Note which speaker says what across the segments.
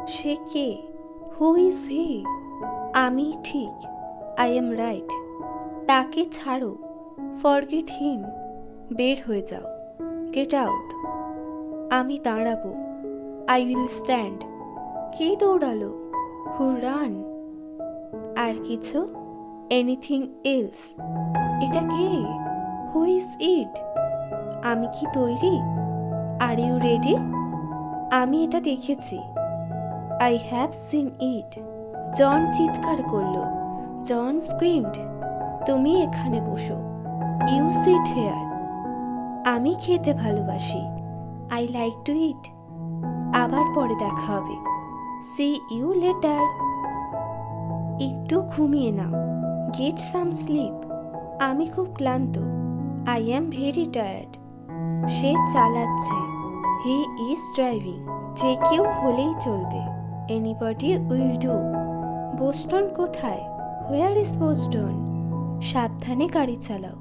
Speaker 1: Say K? Who is he? আমি ঠিক, I am right. তাকে ছাড়ো, ফরগেট হিম। বের হয়ে যাও, গেট আউট। আমি দাঁড়াবো, আই উইল স্ট্যান্ড। কে দৌড়ালো? Who run? আর কিছু? Anything else? এটা কে? Who is it? আমি কি তৈরি? Are you ready? আমি এটা দেখেছি, I have seen it. John চিৎকার করল। জন স্ক্রিমড, তুমি এখানে বসো, ইউ সিট হেয়ার। আমি খেতে ভালোবাসি, আই লাইক টু ইট। আবার পরে দেখা হবে, সি ইউ লেটার। একটু ঘুমিয়ে নাও, গেট সাম স্লিপ। আমি খুব ক্লান্ত, আই অ্যাম ভেরি টায়ার্ড। সে চালাচ্ছে, হি ইজ ড্রাইভিং। যে কেউ হলেই চলবে, এনিবডি উইল ডু। বোস্টন কোথায়? Where is Boston? সাবধানে গাড়ি চালাও,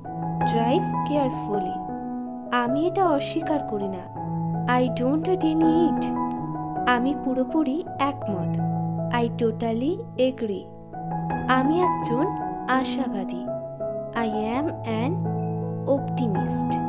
Speaker 1: ড্রাইভ কেয়ারফুলি। আমি এটা অস্বীকার করি না, আই ডোন্ট ডিনি ইট। আমি পুরোপুরি একমত, আই টোটালি এগ্রি। আমি একজন আশাবাদী, আই অ্যাম অ্যান অপটিমিস্ট।